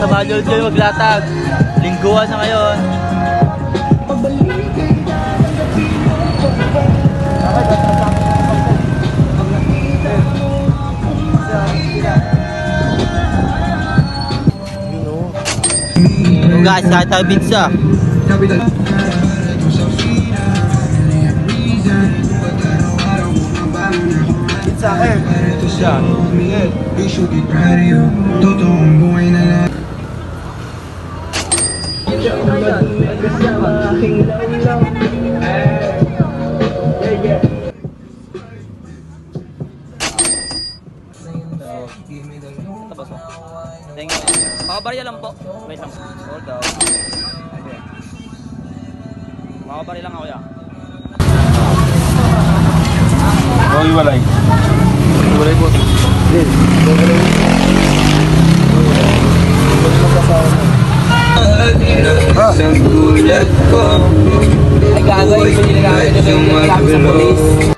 Samahan nyo ulit kayo maglatag. Lingguan na ngayon. So guys, kahit tayo pizza. Pizza akin. Pizza. Totoong buhay na lang. Tapos po. Thank you. Makabarya lang po. Wait lang. Hold down. Okay. Makabarya lang ako ya. Oh, iwalay. Iwalay po. Ay gagawin. Hindi nila gagawin.